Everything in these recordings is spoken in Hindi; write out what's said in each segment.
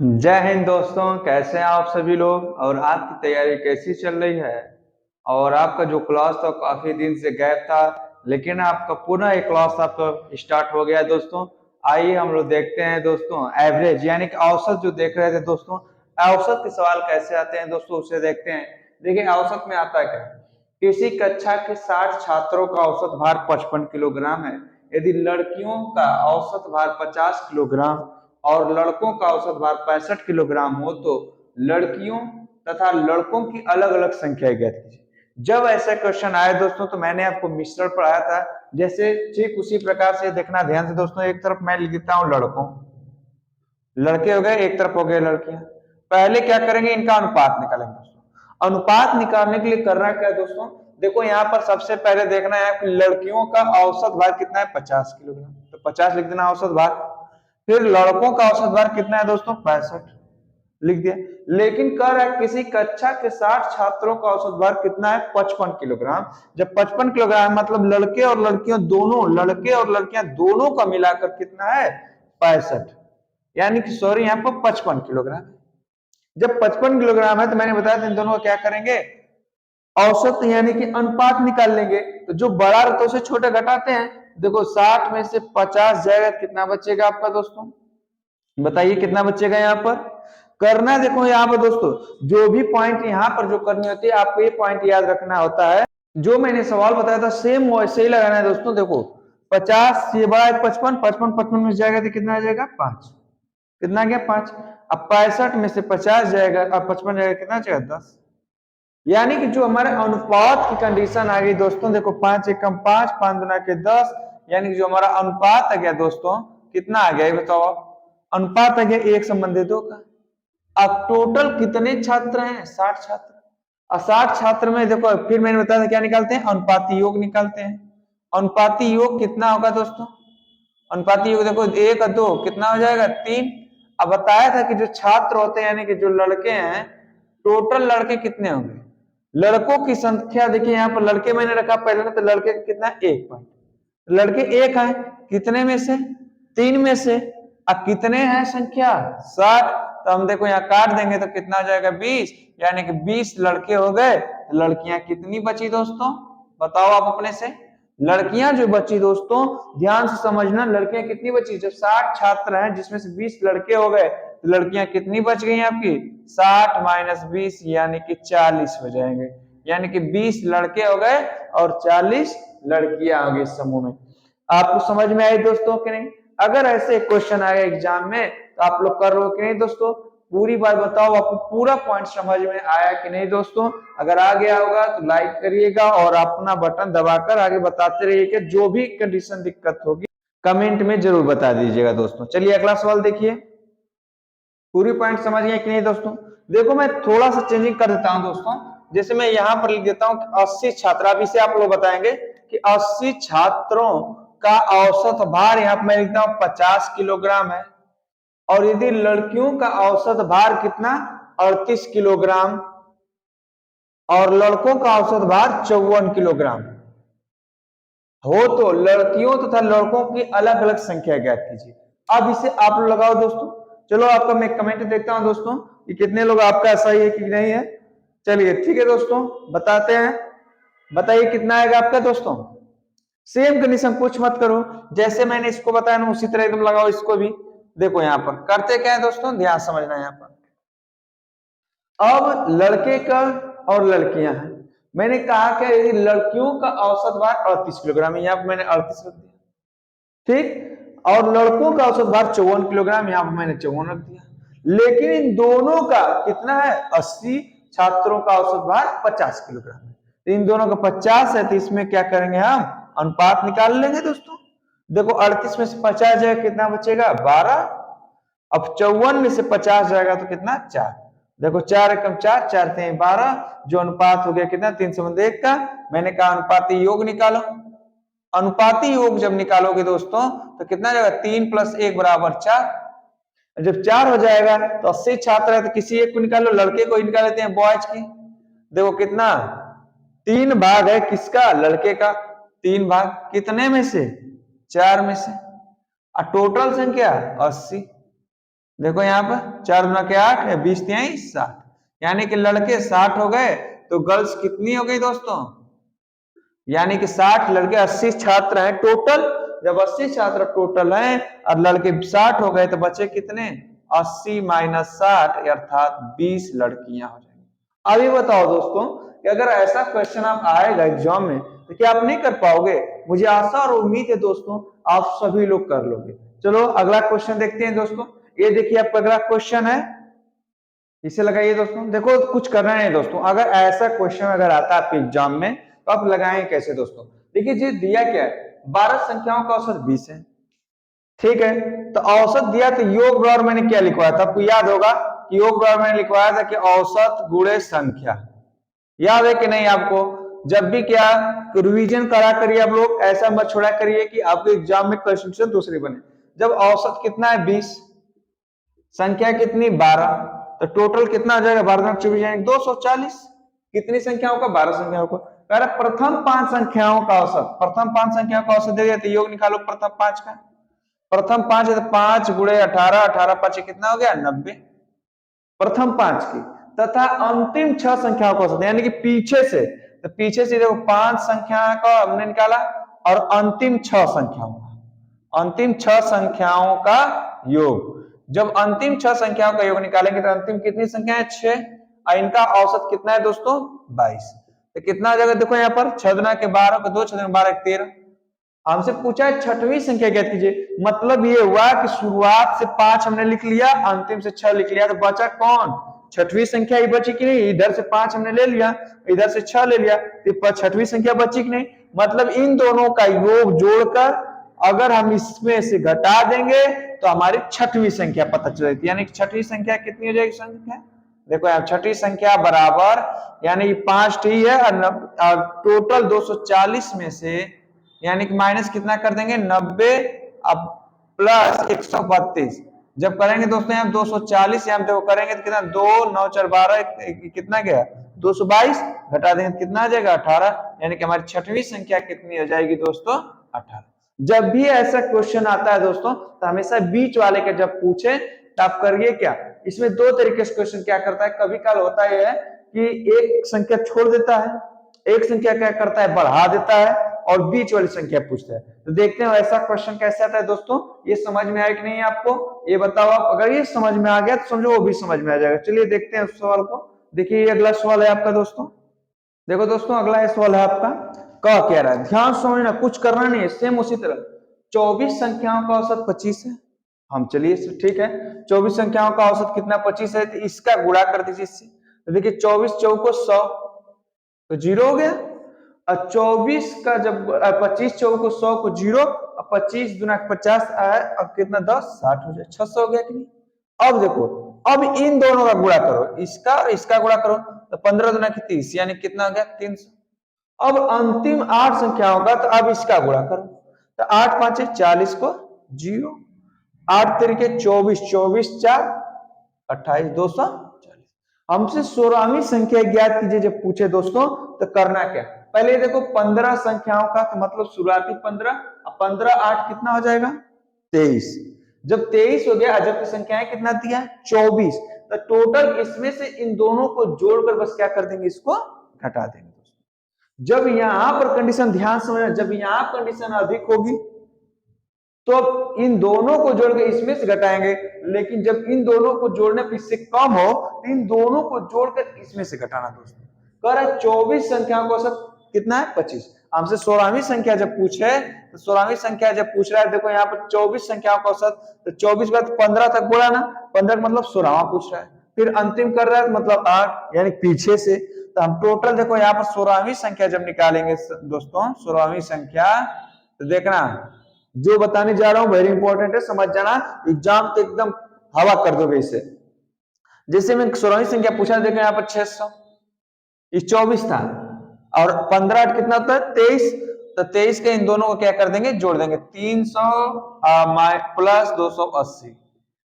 जय हिंद दोस्तों, कैसे हैं आप सभी लोग। और आपकी तैयारी कैसी चल रही है। और आपका जो क्लास था काफी दिन से गैप था, लेकिन आपका पुनः एक क्लास आपका स्टार्ट हो गया है दोस्तों। आइए हम लोग देखते हैं दोस्तों, एवरेज यानी कि औसत जो देख रहे थे दोस्तों, औसत के सवाल कैसे आते हैं दोस्तों, उसे देखते हैं। देखिए औसत में आता है क्या। किसी कक्षा के 60 छात्रों का औसत भार 55 किलोग्राम है। यदि लड़कियों का औसत भार 50 किलोग्राम और लड़कों का औसत भार 65 किलोग्राम हो, तो लड़कियों तथा लड़कों की अलग अलग संख्या ज्ञात कीजिए। जब ऐसा क्वेश्चन आए दोस्तों, तो मैंने आपको मिश्रण पढ़ाया था, जैसे ठीक उसी प्रकार से देखना ध्यान से दोस्तों। एक तरफ मैं लिख देता हूं लड़कों, लड़के हो गए, एक तरफ हो गए लड़कियां। पहले क्या करेंगे, इनका अनुपात निकालेंगे दोस्तों। अनुपात निकालने के लिए करना क्या है दोस्तों, देखो यहाँ पर सबसे पहले देखना है कि लड़कियों का औसत भार कितना है, 50 किलोग्राम, तो 50 लिख देना औसत भार। फिर लड़कों का औसत भार कितना है दोस्तों, 65 लिख दिया। लेकिन कह रहा है किसी कक्षा के 60 छात्रों का औसत भार कितना है, 55 किलोग्राम। जब 55 किलोग्राम मतलब लड़के और लड़कियों दोनों, लड़के और लड़कियां दोनों का मिलाकर कितना है, 65, यानी कि सॉरी यहाँ पर 55 किलोग्राम। जब 55 किलोग्राम है तो मैंने बताया था इन दोनों का क्या करेंगे, औसत यानी कि अनुपात निकाल लेंगे। तो जो बड़ा रहता है उसे छोटा घटाते हैं। देखो 60 में से 50 जाएगा, कितना बचेगा आपका दोस्तों, बताइए कितना बचेगा यहाँ पर। करना देखो यहाँ पर दोस्तों, जो भी पॉइंट यहाँ पर जो करनी होती है, आपको ये पॉइंट याद रखना होता है। जो मैंने सवाल बताया था सेम वैसे ही लगाना है दोस्तों। देखो 50 ये बड़ा है 55, 55 55 में जाएगा तो कितना आ जाएगा, 5। कितना गया, 5। अब 65 में से 50 जाएगा, अब 55 जाएगा, कितना जाएगा, 10। यानी कि जो हमारे अनुपात की कंडीशन आ गई दोस्तों, देखो 5 एकम 5, 5 दुना के 10, यानी कि जो हमारा अनुपात आ गया दोस्तों, कितना आ गया ये बताओ। अनुपात आ गया 1:2 का। अब टोटल कितने छात्र हैं, 60 छात्र। और 60 छात्र में देखो, फिर मैंने बताया था क्या निकालते हैं, अनुपाती योग निकालते हैं। अनुपाती योग कितना होगा दोस्तों, अनुपाती योग देखो 1 और 2 कितना हो जाएगा, 3। अब बताया था कि जो छात्र होते हैं यानी कि जो लड़के हैं, टोटल लड़के कितने होंगे, लड़कों की संख्या देखिए यहाँ पर लड़के मैंने रखा पहले ना, तो लड़के कितना, 1 पॉइंट। लड़के 1 है कितने में से, 3 में से। अब कितने हैं संख्या, 60। तो हम देखो यहाँ काट देंगे तो कितना हो जाएगा, 20, यानी कि 20 लड़के हो गए। लड़कियां कितनी बची दोस्तों, बताओ आप अपने से। लड़कियां जो बची दोस्तों, ध्यान से समझना, लड़कियां कितनी बची, जब 60 छात्र हैं जिसमें से 20 लड़के हो गए, तो लड़कियां कितनी बच गई आपकी, 60 माइनस 20 यानी कि 40 हो जाएंगे। यानी कि 20 लड़के हो गए और 40 लड़कियां आ गई समूह में। आपको समझ में आई दोस्तों कि नहीं। अगर ऐसे क्वेश्चन आए एग्जाम में तो आप लोग कर रहे हो कि नहीं दोस्तों, पूरी बात बताओ, आपको पूरा पॉइंट समझ में आया कि नहीं दोस्तों। अगर आ गया होगा तो लाइक करिएगा और अपना बटन दबाकर आगे बताते रहिए कि जो भी कंडीशन दिक्कत होगी कमेंट में जरूर बता दीजिएगा दोस्तों। चलिए अगला सवाल देखिए, पूरी पॉइंट समझ गए कि नहीं दोस्तों। देखो मैं थोड़ा सा चेंजिंग कर देता हूं दोस्तों, जैसे मैं यहां पर लिख देता हूं 80 छात्र, अब इसे आप लोग बताएंगे कि 80 छात्रों का औसत भार यहाँ पर मैं लिखता हूं 50 किलोग्राम है। और यदि लड़कियों का औसत भार कितना, 38 किलोग्राम, और लड़कों का औसत भार 54 किलोग्राम हो, तो लड़कियों तथा लड़कों की अलग अलग संख्या ज्ञात कीजिए। अब इसे आप लोग लगाओ दोस्तों। चलो आपका मैं कमेंट देखता हूं दोस्तों कि कितने लोग आपका सही है कि नहीं है। चलिए ठीक है दोस्तों, बताते हैं, बताइए कितना आएगा आपका दोस्तों। सेम कंडीशन कुछ मत करो, जैसे मैंने इसको बताया ना उसी तरह एकदम लगाओ इसको भी। देखो यहाँ पर करते क्या है दोस्तों, ध्यान समझना। यहाँ पर अब लड़के का और लड़कियां हैं, मैंने कहा कि यदि लड़कियों का औसत भार 38 किलोग्राम है, यहाँ पर मैंने 38 रख दिया, ठीक। और लड़कों का औसत भार 54 किलोग्राम, यहाँ पर मैंने 54 रख दिया। लेकिन इन दोनों का कितना है, 80 छात्रों का औसत भार 50 किलोग्राम है। तो इन दोनों का 50 है, तो इसमें क्या करेंगे, हम अनुपात निकाल लेंगे दोस्तों। देखो 38 में से 50 जाएगा, कितना बचेगा, 12। अब 54 में से 50 जाएगा तो कितना, 4। देखो 4 एकम 4, 4 3 12, जो अनुपात हो गया कितना, 3:1 का। मैंने कहा अनुपाती योग निकालो। अनुपाती योग जब निकालोगे दोस्तों तो कितना जाएगा, 3 + 1 = 4। जब 4 हो जाएगा तो 80 छात्र है तो किसी एक को निकालो, लड़के को ही निकाल लेते हैं, बॉयज की। देखो कितना, 3 भाग है किसका, लड़के का। 3 भाग कितने में से, 4 में से। और टोटल संख्या 80। देखो यहाँ पर 4 गुना के 8 या 20 तिहाई 60, यानी कि लड़के 60 हो गए तो गर्ल्स कितनी हो गई दोस्तों, यानी कि 60 लड़के 80 छात्र हैं टोटल। जब 80 छात्र टोटल हैं और लड़के 60 हो गए तो बचे कितने, 80 माइनस 60 अर्थात 20 लड़कियां हो जाएंगी। अभी बताओ दोस्तों कि अगर ऐसा क्वेश्चन आप आएगा एग्जाम में तो क्या आप नहीं कर पाओगे? मुझे आशा और उम्मीद है दोस्तों आप सभी लोग कर लोगे। चलो अगला क्वेश्चन देखते हैं दोस्तों। ये देखिए आपका अगला क्वेश्चन है, इसे लगाइए दोस्तों। देखो कुछ करना नहीं दोस्तों, अगर ऐसा क्वेश्चन अगर आता है आपके एग्जाम में तो आप लगाएं कैसे दोस्तों। देखिए जी दिया क्या है, 12 संख्याओं का औसत 20 है, ठीक है। तो औसत दिया तो योग बराबर मैंने क्या लिखवाया था, आपको याद होगा कि योग बराबर मैंने लिखवाया था कि औसत गुणे संख्या। याद है कि नहीं आपको? जब भी क्या रिवीजन करा करिए आप लोग, ऐसा मत छोड़ा करिए कि आपके एग्जाम में क्वेश्चन दूसरी बने। जब औसत कितना है 20, संख्या कितनी 12, तो टोटल कितना आ जाएगा 12 24 यानी 240। कितनी संख्याओं का, 12 संख्याओं का। कह रहा प्रथम 5 संख्याओं का औसत, प्रथम 5 संख्याओं का औसत दे दिया तो योग निकालो प्रथम 5 का। प्रथम 5 है तो 5 गुणे 18, 18 5 कितना हो गया 90, प्रथम 5 की। तथा अंतिम 6 संख्याओं का औसत यानी कि पीछे से, तो पीछे से देखो 5 संख्या का हमने निकाला और अंतिम 6 संख्याओं का, अंतिम 6 संख्याओं का योग। जब अंतिम 6 संख्याओं का योग निकालेंगे तो अंतिम कितनी संख्या है 6, और इनका औसत कितना है दोस्तों 22। तो कितना आ जाएगा देखो यहाँ पर 6 दुना के 12 को 2 6 दुना 12 13। हमसे पूछा है छठवीं संख्या ज्ञात कीजिए, मतलब ये हुआ कि शुरुआत से 5 हमने लिख लिया, अंतिम से 6 लिख लिया, तो बचा कौन, छठवीं संख्या ही बची कि नहीं। इधर से 5 हमने ले लिया, इधर से 6 ले लिया, तो छठवीं संख्या बची कि नहीं। मतलब इन दोनों का योग जोड़कर अगर हम इसमें से घटा देंगे तो हमारी छठवीं संख्या पता चल जाती है। यानी छठवीं संख्या कितनी हो जाएगी संख्या, देखो यहाँ छठी संख्या बराबर, यानी 5 ही है और टोटल 240 में से यानी कि माइनस कितना कर देंगे 90 अब प्लस 132। जब करेंगे दोस्तों यहाँ 240 यहाँ देखो करेंगे तो कितना 2 9 4 12 कितना गया 222, घटा देंगे कितना आ जाएगा 18, यानी कि हमारी छठवीं संख्या कितनी हो जाएगी दोस्तों 18। जब भी ऐसा क्वेश्चन आता है दोस्तों तो हमेशा बीच वाले के जब पूछे तो आप करिए क्या, इसमें दो तरीके से क्वेश्चन क्या करता है, कभी काल होता है कि एक संख्या छोड़ देता है, एक संख्या क्या करता है बढ़ा देता है और बीच वाली संख्या पूछता है। तो देखते हैं ऐसा क्वेश्चन कैसे आता है दोस्तों, ये समझ में आया कि नहीं आपको, ये बताओ आप। अगर ये समझ में आ गया तो समझो वो भी समझ में आ जाएगा। चलिए देखते हैं उस सवाल को। देखिए ये अगला सवाल है आपका दोस्तों। देखो दोस्तों अगला सवाल है आपका, क कह रहा है, ध्यान समझना कुछ करना नहीं है, सेम उसी तरह 24 संख्याओं का औसत 25 है। हम चलिए ठीक है 24 संख्याओं का औसत कितना 25 है, तो इसका गुणा कर दीजिए इससे। तो देखिए 24 चौको 100 तो 0 हो गया, और 24 का जब 25 चौको 100 को 0 और 25 दुना 50 आया, अब कितना 10 60 हो जाए 600 हो गया कि नहीं। अब देखो अब इन दोनों का गुणा करो, इसका और इसका गुणा करो तो 15 दुना की 30 यानी कितना हो गया 300। अब अंतिम 8 संख्याओं का, तो अब इसका गुणा करो तो 8 5 40 को 0, 8 तरीके 24 24 4 28 240। हमसे 16वीं संख्या ज्ञात कीजिए जब पूछे दोस्तों तो करना क्या, पहले देखो 15 संख्याओं का तो मतलब शुरुआती 15, 15 8 कितना हो जाएगा 23। जब 23 हो गया अजब की संख्याएं कितना दिया 24, तो टोटल इसमें से इन दोनों को जोड़कर बस क्या कर देंगे इसको घटा देंगे। जब यहां पर कंडीशन ध्यान समझना, जब यहां कंडीशन अधिक होगी तो इन दोनों को जोड़ के इसमें से घटाएंगे, लेकिन जब इन दोनों को जोड़ने पर इससे कम हो तो इन दोनों को जोड़कर इसमें से घटाना। दोस्तों कह रहा है 24 संख्याओं का औसत कितना है 25। हमसे 16वीं संख्या जब पूछे तो 16वीं संख्या जब पूछ रहा है, देखो यहाँ पर 24 संख्याओं का औसत, तो 24 बाद 15 तक बोला ना, 15 का मतलब 16वां पूछ रहा है, फिर अंतिम कर रहा है मतलब 8 यानी पीछे से। तो हम टोटल देखो यहाँ पर 16वीं संख्या जब निकालेंगे दोस्तों 16वीं संख्या, तो देखना जो बताने जा रहा हूं वेरी इंपॉर्टेंट है, समझ जाना, एग्जाम तो एकदम हवा कर दोगे इसे। जैसे मैं 16वीं संख्या पूछा, देखो यहाँ पर 600, इस 24 था और 15 8 कितना होता है 23, तो 23 के इन दोनों को क्या कर देंगे जोड़ देंगे 300 प्लस 280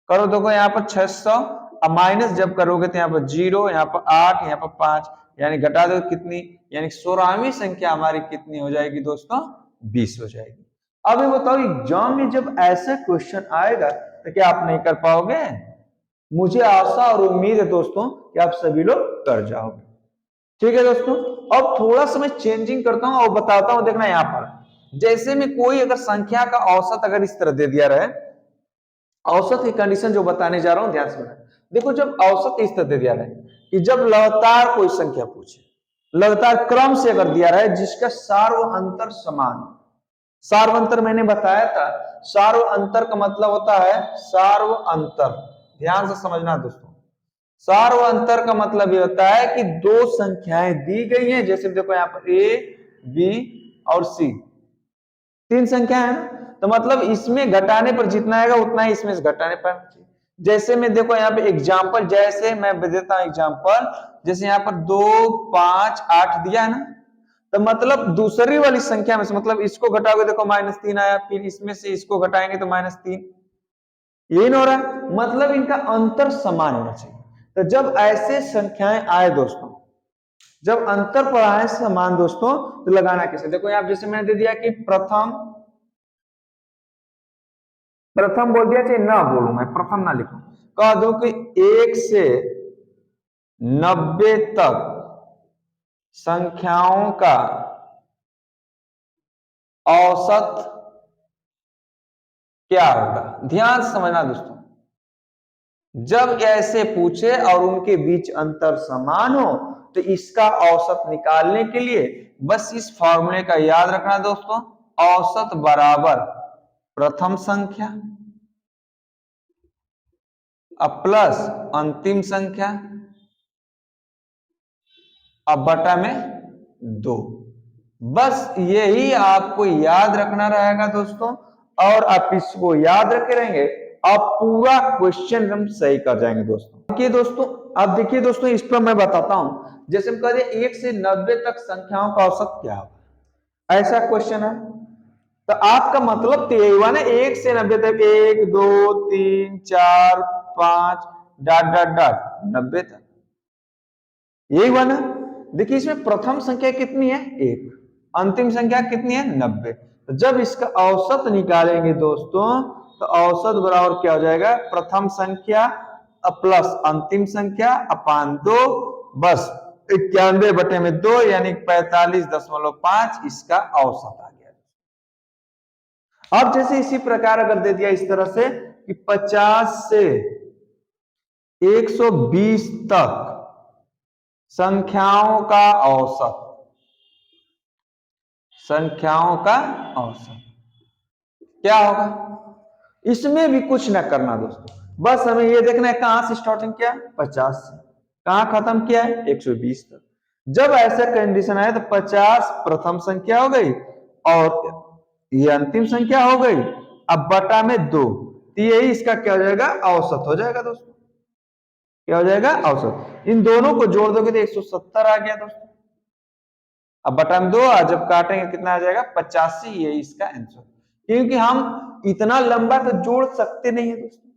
करो, देखो यहाँ पर 600 माइनस जब करोगे तो यहाँ पर 0, यहाँ पर 8, यहाँ पर 5, यानी घटा दो कितनी, यानी 16वीं संख्या हमारी कितनी हो जाएगी दोस्तों 20 हो जाएगी। अब ये बताओ एग्जाम में जब ऐसा क्वेश्चन आएगा तो क्या आप नहीं कर पाओगे, मुझे आशा और उम्मीद है दोस्तों कि आप सभी लोग कर जाओगे। ठीक है दोस्तों, अब थोड़ा सा मैं चेंजिंग करता हूं और बताता हूं। देखना यहां पर जैसे में कोई अगर संख्या का औसत अगर इस तरह दे दिया रहे, औसत की कंडीशन जो बताने जा रहा हूं ध्यान से। देखो जब औसत इस तरह दे दिया रहे कि जब लगातार कोई संख्या पूछे, लगातार क्रम से अगर दिया रहे जिसका सार्व अंतर समान। सार्व अंतर मैंने बताया था, सार्व अंतर का मतलब होता है सार्व अंतर, ध्यान से समझना दोस्तों। सार्व अंतर का मतलब ये होता है कि दो संख्याएं दी गई हैं, जैसे देखो यहां पर ए बी और सी, तीन संख्या है ना, तो मतलब इसमें घटाने पर जितना आएगा उतना ही इसमें से घटाने पर। जैसे मैं देखो यहाँ पे एग्जांपल, जैसे मैं देता हूं एग्जांपल, जैसे यहाँ पर 2 5 8 दिया है ना, तो मतलब दूसरी वाली संख्या में से मतलब इसको घटाओगे देखो -3 आया, फिर इसमें से इसको घटाएंगे तो -3, यही ना हो रहा है, मतलब इनका अंतर समान होना चाहिए। तो जब ऐसे संख्याएं आए दोस्तों, जब अंतर पर आए समान दोस्तों, तो लगाना कैसे, देखो यहाँ जैसे मैंने दे दिया कि प्रथम, प्रथम बोल दिया, चाहे ना बोलूं मैं, प्रथम ना लिखूं, कह दो कि 1 से 90 तक संख्याओं का औसत क्या होगा। ध्यान से समझना दोस्तों, जब ऐसे पूछे और उनके बीच अंतर समान हो तो इसका औसत निकालने के लिए बस इस फॉर्मूले का याद रखना दोस्तों, औसत बराबर प्रथम संख्या अब प्लस अंतिम संख्या अब बटा में 2। बस यही आपको याद रखना रहेगा दोस्तों, और आप इसको याद रखे रहेंगे, आप पूरा क्वेश्चन हम सही कर जाएंगे दोस्तों। देखिए दोस्तों, अब देखिए दोस्तों, इस पर मैं बताता हूं, जैसे हम कह रहे 1 से 90 तक संख्याओं का औसत क्या होगा, ऐसा क्वेश्चन है, तो आपका मतलब तो यही हुआ ना, 1 से 90 तक, 1 2 3 4 5 डॉट डॉट डॉट 90 तक, यही हुआ ना। देखिए इसमें प्रथम संख्या कितनी है 1, अंतिम संख्या कितनी है 90, तो जब इसका औसत निकालेंगे दोस्तों, तो औसत बराबर क्या हो जाएगा, प्रथम संख्या प्लस अंतिम संख्या अपान 2, बस 91 बटे में 2 यानी 45.5 इसका औसत आ गया। अब जैसे इसी प्रकार अगर दे दिया इस तरह से कि 50 से 120 तक संख्याओं का औसत, संख्याओं का औसत क्या होगा, इसमें भी कुछ ना करना दोस्तों, बस हमें ये देखना है कहां से स्टार्टिंग किया 50 से, कहां खत्म किया है 120 तक। जब ऐसा कंडीशन आए तो 50 प्रथम संख्या हो गई और ये अंतिम संख्या हो गई, अब बटा में 2, तो यही इसका क्या हो जाएगा, औसत हो जाएगा दोस्तों। क्या हो जाएगा, औसत। इन दोनों को जोड़ दोगे तो 170 आ गया दोस्तों। अब बटा में 2 जब काटेंगे कितना आ जाएगा 85, ये इसका आंसर, क्योंकि हम इतना लंबा तो जोड़ सकते नहीं है दोस्तों।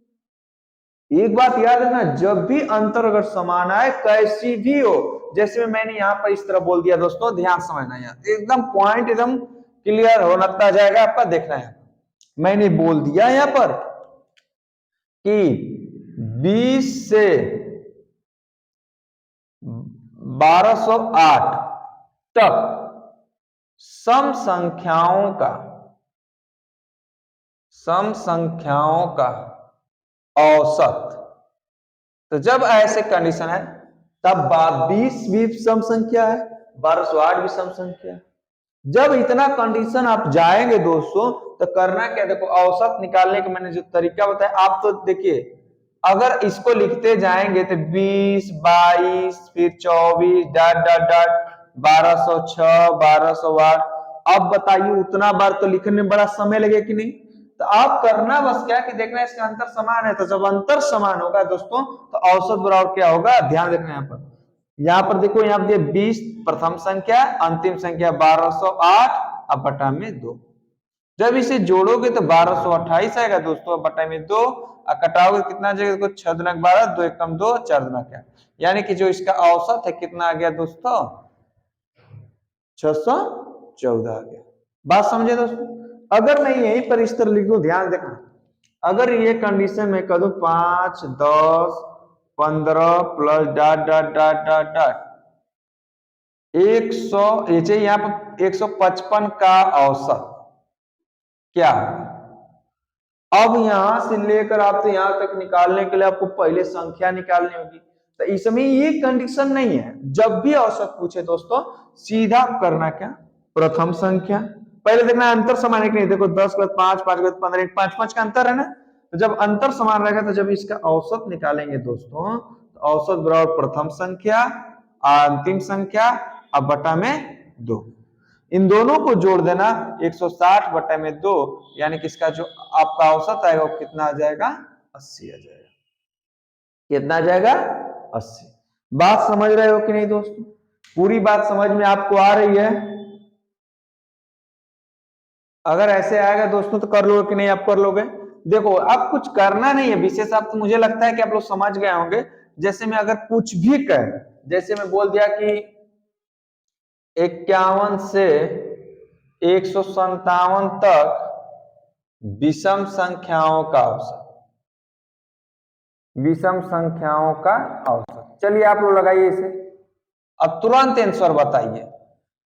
एक बात याद रखना, जब भी अंतर अगर समान आए कैसी भी हो, जैसे मैंने यहां पर इस तरह बोल दिया दोस्तों, ध्यान समझना, यार एकदम पॉइंट एकदम क्लियर होता जाएगा आपका, देखना है। मैंने बोल दिया यहां पर कि 20 से 1208 तक सम संख्याओं का औसत, तो जब ऐसे कंडीशन है तब 20 भी सम संख्या है, 1208 भी सम संख्या है। जब इतना कंडीशन आप जाएंगे दोस्तों, तो करना क्या, देखो औसत निकालने का मैंने जो तरीका बताया, आप तो देखिए अगर इसको लिखते जाएंगे तो 20 22 फिर 24 डॉट डॉट डॉट 1206 1208, अब बताइए उतना बार तो लिखने में बड़ा समय लगे कि नहीं। तो आप करना बस क्या कि देखना इसका अंतर समान है, तो जब अंतर समान होगा दोस्तों तो औसत बराबर क्या होगा, ध्यान देखना यहाँ पर देखो, यहाँ पे 20 प्रथम संख्या, अंतिम संख्या 1208 अब बटा में 2, जब इसे जोड़ोगे तो 1228 आएगा दोस्तों, बटा में 2 कटाओगे कितना आ जाएगा, देखो 6 दुना 12 2 एकम 2 4 दुना क्या, यानी कि जो इसका औसत है कितना आ गया दोस्तों 614 आ गया। बात समझे दोस्तों, अगर मैं यहीं पर इस तरह लिख दूं, ध्यान देखना, अगर ये कंडीशन में कर दूं 5, 10, 15 plus dot dot dot dot dot 100, ये चाहिए यहाँ पर 155 का औसत क्या है। अब यहां से लेकर आपसे यहां तक निकालने के लिए आपको पहले संख्या निकालनी होगी। तो इसमें ये कंडीशन नहीं है, जब भी औसत पूछे दोस्तों सीधा करना क्या, प्रथम संख्या पहले देखना अंतर समान है कि नहीं। देखो 10 प्लस 5, 5 प्लस 15, 5 5 का अंतर है ना। तो जब अंतर समान रहेगा तो जब इसका औसत निकालेंगे दोस्तों तो औसत बराबर प्रथम संख्या अंतिम संख्या अब बटा में 2। इन दोनों को जोड़ देना 160 बटे में 2, यानी कि इसका जो आपका औसत आएगा वो कितना आ जाएगा, 80 आ जाएगा। कितना आ जाएगा, 80। बात समझ रहे हो कि नहीं दोस्तों, पूरी बात समझ में आपको आ रही है। अगर ऐसे आएगा दोस्तों तो कर लोगे कि नहीं, आप कर लोगे। देखो अब कुछ करना नहीं है विशेष, आप तो मुझे लगता है कि आप लोग समझ गए होंगे। जैसे मैं अगर कुछ भी कह, जैसे मैं बोल दिया कि 51 से 157 तक विषम संख्याओं का औसत, विषम संख्याओं का औसत। चलिए आप लोग लगाइए इसे, अब तुरंत आंसर बताइए।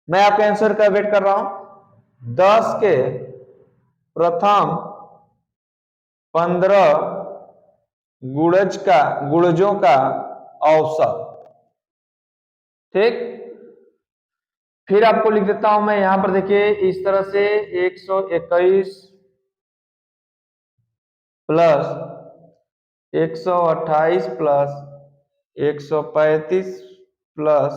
मैं आपके आंसर का वेट कर रहा हूं। 10 के प्रथम 15 गुणजों का औसत, ठीक। फिर आपको लिख देता हूं मैं यहां पर, देखिए इस तरह से 121 प्लस 128 प्लस 135 प्लस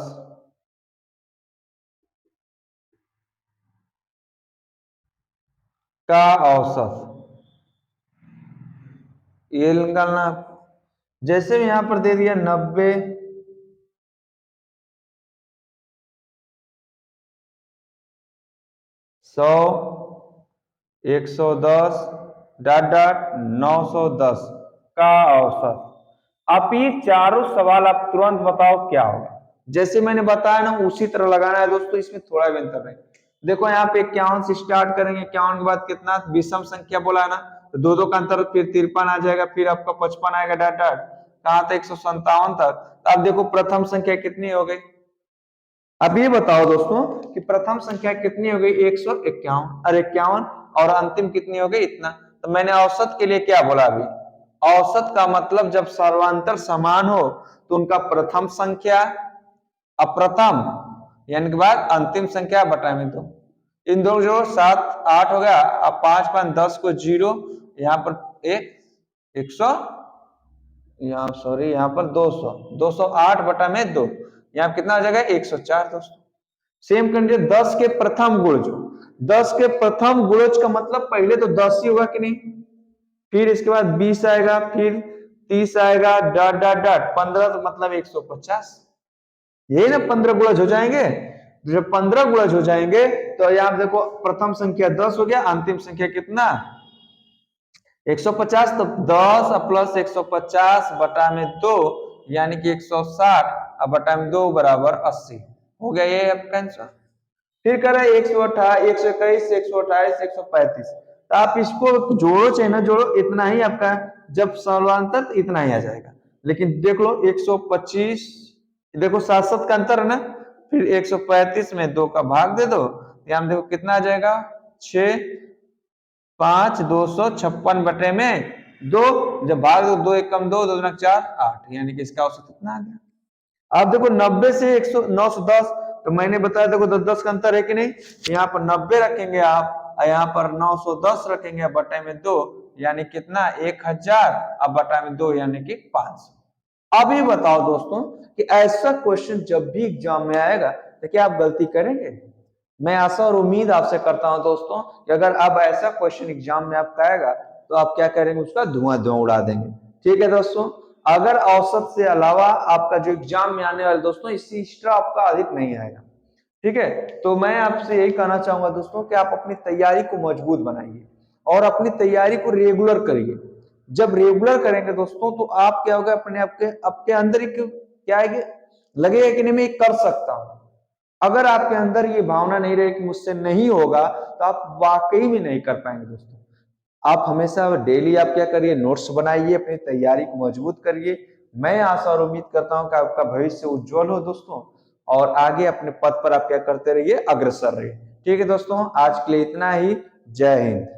का औसत, ये निकालना। जैसे यहां पर दे दिया 90, 100, 110 डॉट डॉट 910 का औसत। आप ये चारों सवाल आप तुरंत बताओ क्या होगा। जैसे मैंने बताया ना उसी तरह लगाना है दोस्तों, इसमें थोड़ा भी अंतर नहीं। देखो यहाँ पे 51 से स्टार्ट करेंगे, 51 के बाद कितना विषम संख्या बोला है ना, तो 2 2 का अंतर, फिर 53 आ जाएगा, फिर आपका 55 आएगा डॉट डॉट कहां तक 157 तक। तो आप देखो प्रथम संख्या कितनी हो गई, अब ये बताओ दोस्तों कि प्रथम संख्या कितनी हो गई 151 और 51, और अंतिम कितनी हो गई इतना। तो मैंने औसत के लिए क्या बोला अभी, औसत का मतलब जब सर्वांतर समान हो तो उनका प्रथम संख्या अप्रथम यानी के बाद अंतिम संख्या बटा में 2। इन दोनों जोड़ो 7 8 हो गया। अब 5 5 10 को 0, यहाँ पर 100, यहाँ सॉरी यहाँ पर 200, 208 बटा में 2, यहाँ कितना आ जाएगा 104 दोस्तों। सेम कंडीशन 10 के प्रथम गुणज, 10 के प्रथम गुणज का मतलब पहले तो 10 ही होगा कि नहीं, फिर इसके बाद 20 आएगा, फिर 30 आएगा डॉट डॉट डॉट 15, तो मतलब 150, यही ना 15 गुणज हो जाएंगे। जब 15 गुणज हो जाएंगे तो यहाँ देखो प्रथम संख्या 10 हो गया, अंतिम संख्या कितना 150, तो 10 प्लस 150 बटा में 2 यानी कि 160 अब बटा में 2 बराबर 80 हो गया, ये आपका आंसर। फिर कर रहे 128 121 128 135, तो आप इसको जोड़ो चाहे ना जोड़ो इतना ही आपका, जब सर्वांतर इतना ही आ जाएगा। लेकिन देख लो 125, देखो 7 7 का अंतर है ना, फिर 135 में 2 का भाग दे दो, यहाँ देखो कितना आ जाएगा 6 5 256 बटे में 2, जब भाग दो 2 1 कम 2 2 दूना 4 8, यानी कि इसका औसत कितना आ गया। आप देखो 90 से 100 910, तो मैंने बताया देखो 10 10 का अंतर है कि नहीं, यहाँ पर 90 रखेंगे आप, यहाँ पर 910 रखेंगे बटे में 2, यानी कितना 1000, अब बटा में 2 यानी कि 500। अब ये बताओ दोस्तों कि ऐसा क्वेश्चन जब भी एग्जाम में आएगा तो क्या आप गलती करेंगे। मैं आशा और उम्मीद आपसे करता हूं दोस्तों कि अगर अब ऐसा क्वेश्चन एग्जाम में आपका आएगा तो आप क्या करेंगे, उसका धुआं धुआं उड़ा देंगे। ठीक है दोस्तों, अगर औसत से अलावा आपका जो एग्जाम में आने वाले दोस्तों इससे एक्स्ट्रा आपका अधिक नहीं आएगा। ठीक है, तो मैं आपसे यही कहना चाहूंगा दोस्तों कि आप अपनी तैयारी को मजबूत बनाइए और अपनी तैयारी को रेगुलर करिए। जब रेगुलर करेंगे दोस्तों तो आप क्या होगा, अपने आपके अंदर एक क्या है, लगेगा कि नहीं मैं कर सकता हूं। अगर आपके अंदर ये भावना नहीं रहे कि मुझसे नहीं होगा तो आप वाकई में नहीं कर पाएंगे दोस्तों। आप हमेशा डेली आप क्या करिए, नोट्स बनाइए, अपनी तैयारी को मजबूत करिए। मैं आशा और उम्मीद करता हूं कि आपका भविष्य उज्जवल हो दोस्तों, और आगे अपने पद पर आप क्या करते रहिए, अग्रसर रहिए। ठीक है दोस्तों, आज के लिए इतना ही। जय हिंद।